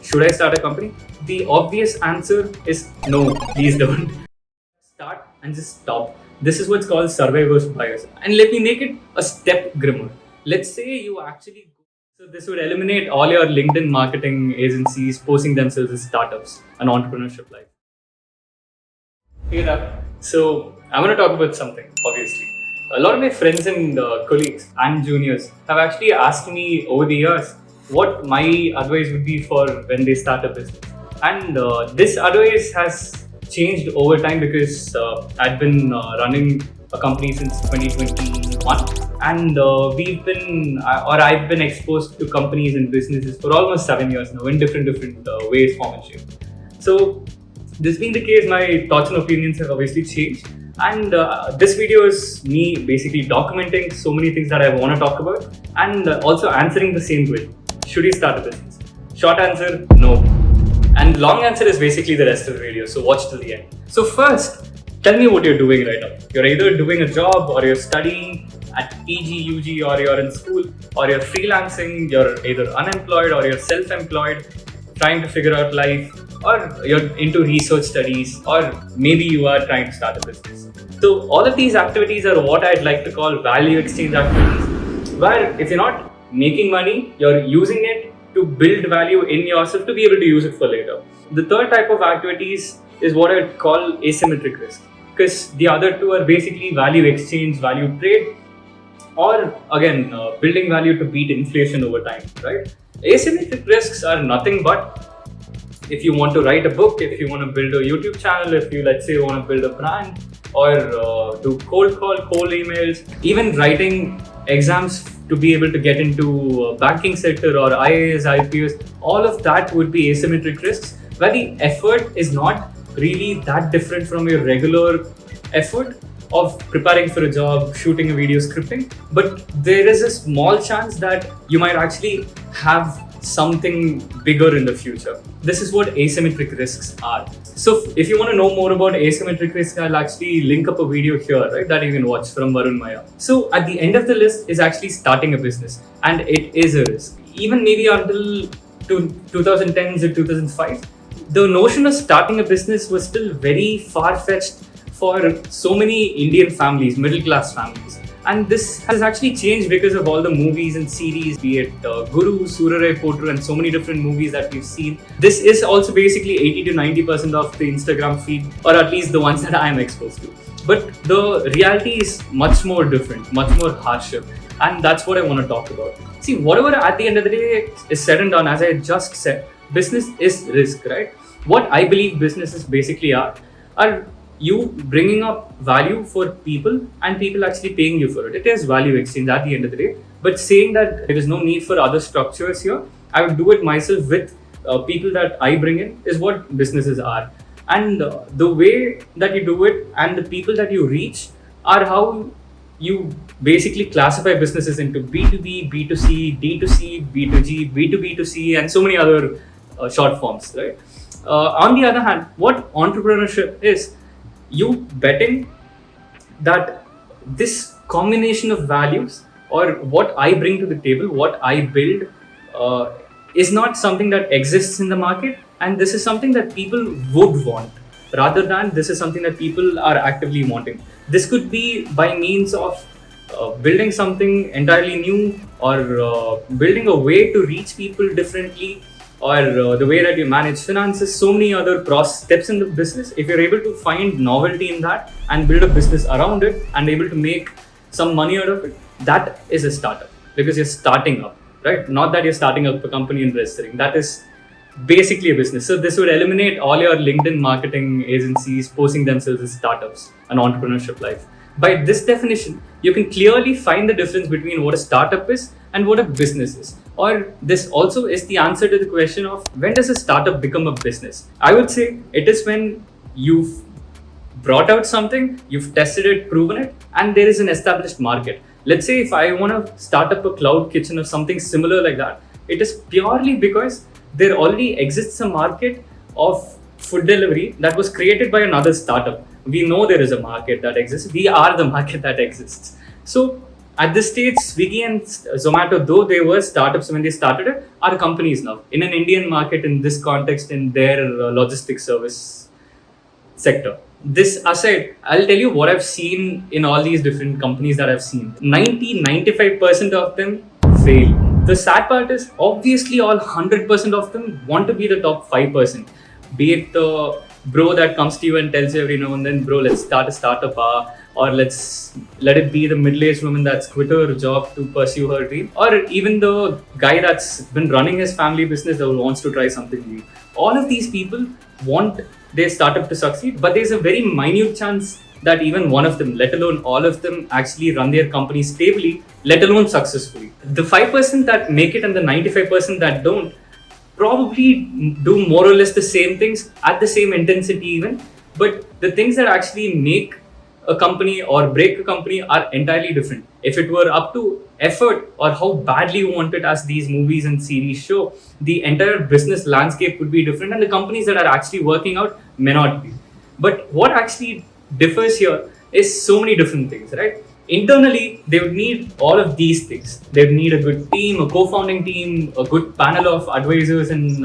should I start a company? The obvious answer is no, please don't. Start and just stop. This is what's called survivor's bias. And let me make it a step grimmer. Let's say you actually go. So this would eliminate all your LinkedIn marketing agencies posting themselves as startups and entrepreneurship life. Hey there. So I'm going to talk about something, obviously. A lot of my friends and colleagues and juniors have actually asked me over the years what my advice would be for when they start a business. And this advice has changed over time because I've been running a company since 2021, and I've been exposed to companies and businesses for almost 7 years now in different ways, form and shape. So this being the case, my thoughts and opinions have obviously changed, and this video is me basically documenting so many things that I want to talk about, and also answering the same way. Should you start a business? Short answer, no. And long answer is basically the rest of the video, so watch till the end. So first, tell me what you're doing right now. You're either doing a job, or you're studying at PG, UG, or you're in school, or you're freelancing, you're either unemployed or you're self-employed, trying to figure out life, or you're into research studies, or maybe you are trying to start a business. So all of these activities are what I'd like to call value exchange activities, where if you're not making money, you're using it to build value in yourself to be able to use it for later. The third type of activities is what I would call asymmetric risk, because the other two are basically value exchange, value trade, or again building value to beat inflation over time, right? Asymmetric risks are nothing but if you want to write a book, if you want to build a YouTube channel, if you, let's say, want to build a brand, or do cold emails, even writing exams to be able to get into banking sector or IAS, IPS, all of that would be asymmetric risks, where the effort is not really that different from your regular effort of preparing for a job, shooting a video, scripting, but there is a small chance that you might actually have something bigger in the future. This is what asymmetric risks are. So if you want to know more about asymmetric risk, I'll actually link up a video here, right, that you can watch from Varun Maya. So at the end of the list is actually starting a business, and it is a risk. Even maybe until 2010s or 2005, the notion of starting a business was still very far-fetched for so many Indian families, middle-class families. And this has actually changed because of all the movies and series, be it Guru, Surarai Potru, and so many different movies that we've seen. This is also basically 80 to 90% of the Instagram feed, or at least the ones that I am exposed to. But the reality is much more different, much more harsher. And that's what I want to talk about. See, whatever at the end of the day is said and done, as I just said, business is risk, right? What I believe businesses basically are you bringing up value for people and people actually paying you for it. It is value exchange at the end of the day. But saying that there is no need for other structures here, I would do it myself with people that I bring in, is what businesses are. And the way that you do it and the people that you reach are how you basically classify businesses into B2B, B2C, D2C, B2G, B2B2C, and so many other short forms, right? On the other hand, what entrepreneurship is, you betting that this combination of values, or what I bring to the table, what I build, is not something that exists in the market, and this is something that people would want, rather than this is something that people are actively wanting. This could be by means of building something entirely new, or building a way to reach people differently, or the way that you manage finances, so many other steps in the business. If you're able to find novelty in that and build a business around it and able to make some money out of it, that is a startup, because you're starting up, right? Not that you're starting up a company and registering. That is basically a business. So this would eliminate all your LinkedIn marketing agencies posting themselves as startups and entrepreneurship life. By this definition, you can clearly find the difference between what a startup is and what a business is. Or this also is the answer to the question of when does a startup become a business? I would say it is when you've brought out something, you've tested it, proven it, and there is an established market. Let's say if I want to start up a cloud kitchen or something similar like that, it is purely because there already exists a market of food delivery that was created by another startup. We know there is a market that exists. We are the market that exists. So At this stage, Swiggy and Zomato, though they were startups when they started it, are companies now in an Indian market in this context in their logistics service sector. This aside, I'll tell you what I've seen in all these different companies that I've seen. 95% of them fail. The sad part is, obviously, all 100% of them want to be the top 5%. Be it the bro that comes to you and tells you every now and then, bro, let's start a startup, or let's let it be the middle-aged woman that's quit her job to pursue her dream, or even the guy that's been running his family business that wants to try something new. All of these people want their startup to succeed, but there's a very minute chance that even one of them, let alone all of them, actually run their company stably, let alone successfully. The 5% that make it and the 95% that don't probably do more or less the same things at the same intensity even, but the things that actually make a company or break a company are entirely different. If it were up to effort or how badly you want it, as these movies and series show, the entire business landscape would be different and the companies that are actually working out may not be. But what actually differs here is so many different things, right? Internally, they would need all of these things. They would need a good team, a co-founding team, a good panel of advisors and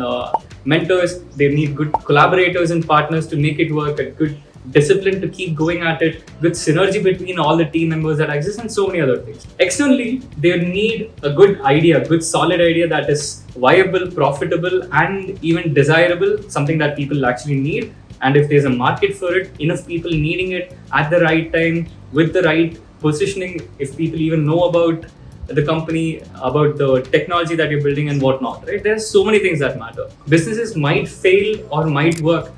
mentors. They need good collaborators and partners to make it work, a good discipline to keep going at it, good synergy between all the team members that exist, and so many other things. Externally, they need a good idea, good solid idea that is viable, profitable, and even desirable, something that people actually need. And if there's a market for it, enough people needing it at the right time, with the right positioning, if people even know about the company, about the technology that you're building and whatnot, right? There's so many things that matter. Businesses might fail or might work,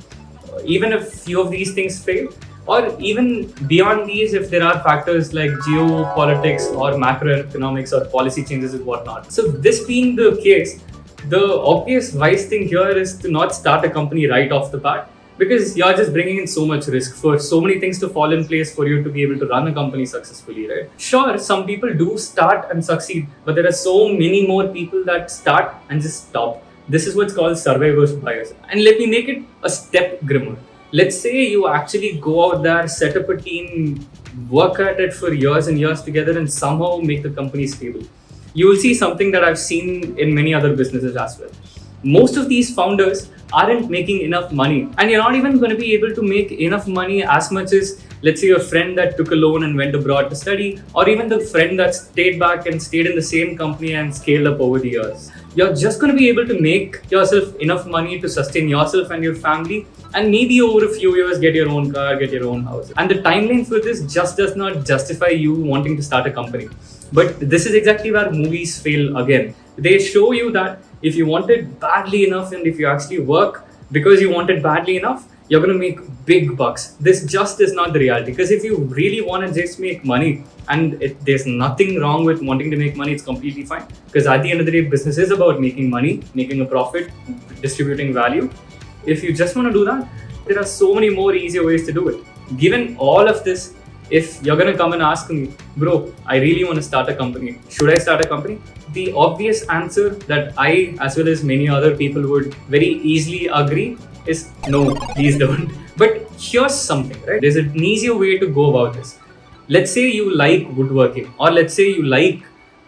even if few of these things fail, or even beyond these, if there are factors like geopolitics or macroeconomics or policy changes and whatnot. So this being the case, the obvious wise thing here is to not start a company right off the bat, because you're just bringing in so much risk for so many things to fall in place for you to be able to run a company successfully, right? Sure, some people do start and succeed, but there are so many more people that start and just stop. This is what's called survivor's bias. And let me make it a step grimmer. Let's say you actually go out there, set up a team, work at it for years and years together, and somehow make the company stable. You will see something that I've seen in many other businesses as well. Most of these founders aren't making enough money, and you're not even going to be able to make enough money as much as, let's say, your friend that took a loan and went abroad to study, or even the friend that stayed back and stayed in the same company and scaled up over the years. You're just going to be able to make yourself enough money to sustain yourself and your family, and maybe over a few years get your own car, get your own house. And the timeline for this just does not justify you wanting to start a company. But this is exactly where movies fail again. They show you that if you want it badly enough, and if you actually work because you want it badly enough, you're going to make big bucks. This just is not the reality. Because if you really want to just make money, and there's nothing wrong with wanting to make money, it's completely fine. Because at the end of the day, business is about making money, making a profit, distributing value. If you just want to do that, there are so many more easier ways to do it. Given all of this, if you're going to come and ask me, bro, I really want to start a company, should I start a company? The obvious answer that I, as well as many other people, would very easily agree is no, please don't. But here's something, right? There's an easier way to go about this. Let's say you like woodworking, or let's say you like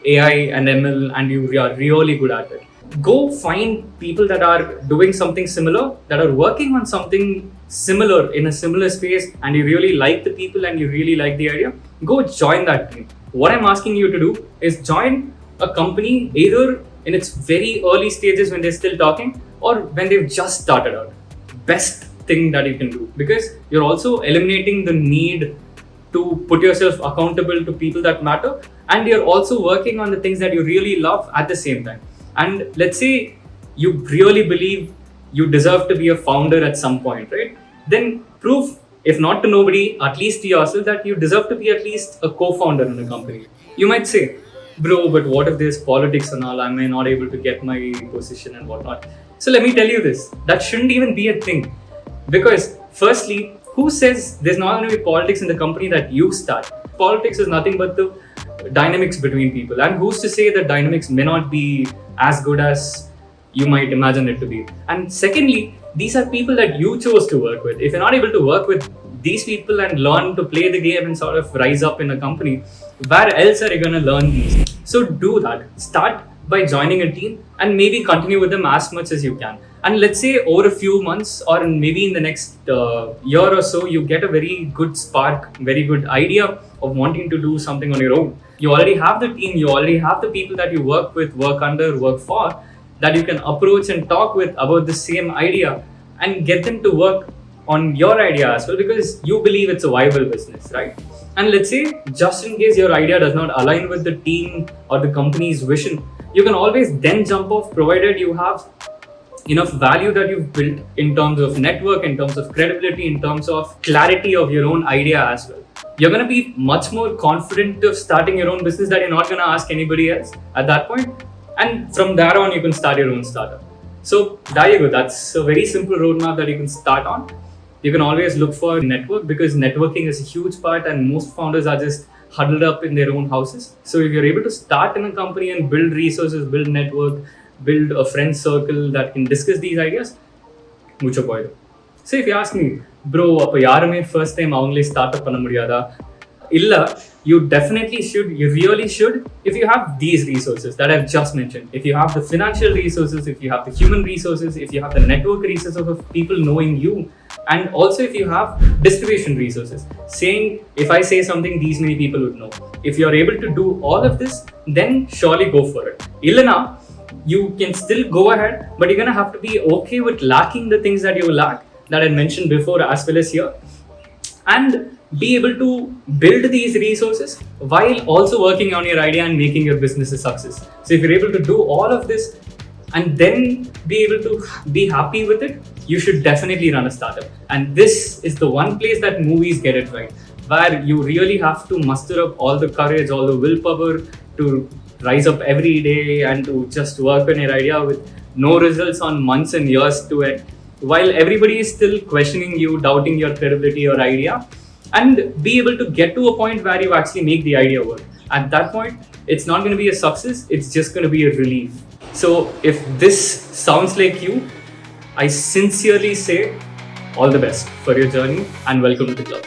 AI and ML and you are really good at it. Go find people that are doing something similar, that are working on something similar in a similar space, and you really like the people and you really like the idea. Go join that team. What I'm asking you to do is join a company either in its very early stages when they're still talking, or when they've just started out. Best thing that you can do, because you're also eliminating the need to put yourself accountable to people that matter, and you're also working on the things that you really love at the same time. And let's say you really believe you deserve to be a founder at some point, right? Then prove, if not to nobody, at least to yourself, that you deserve to be at least a co-founder in a company. You might say, bro, but what if there's politics and all? I may not able to get my position and whatnot. So let me tell you this, that shouldn't even be a thing. Because firstly, who says there's not going to be politics in the company that you start? Politics is nothing but the dynamics between people. And who's to say that dynamics may not be as good as you might imagine it to be? And secondly, these are people that you chose to work with. If you're not able to work with these people and learn to play the game and sort of rise up in a company, where else are you going to learn these? So do that. Start by joining a team and maybe continue with them as much as you can. And let's say over a few months or maybe in the next year or so, you get a very good spark, very good idea of wanting to do something on your own. You already have the team, you already have the people that you work with, work under, work for, that you can approach and talk with about the same idea and get them to work on your idea as well, because you believe it's a viable business, right? And let's say, just in case your idea does not align with the team or the company's vision, you can always then jump off, provided you have enough value that you've built in terms of network, in terms of credibility, in terms of clarity of your own idea as well. You're going to be much more confident of starting your own business, that you're not going to ask anybody else at that point. And from there on, you can start your own startup. So there you go. That's a very simple roadmap that you can start on. You can always look for network, because networking is a huge part and most founders are just huddled up in their own houses. So if you're able to start in a company and build resources, build network, build a friend circle that can discuss these ideas, mucho puedo. So if you ask me, bro, appo yarume first time avangale startup panna mudiyada? Illa, you definitely should, you really should, if you have these resources that I've just mentioned. If you have the financial resources, if you have the human resources, if you have the network resources of people knowing you, and also if you have distribution resources, saying, if I say something, these many people would know. If you're able to do all of this, then surely go for it. Illana, you can still go ahead, but you're going to have to be okay with lacking the things that you lack, that I mentioned before as well as here, and be able to build these resources while also working on your idea and making your business a success. So if you're able to do all of this and then be able to be happy with it, you should definitely run a startup. And this is the one place that movies get it right, where you really have to muster up all the courage, all the willpower to rise up every day and to just work on your idea with no results on months and years to it, while everybody is still questioning you, doubting your credibility or idea, and be able to get to a point where you actually make the idea work. At that point, it's not going to be a success, it's just going to be a relief. So if this sounds like you, I sincerely say all the best for your journey and welcome to the club.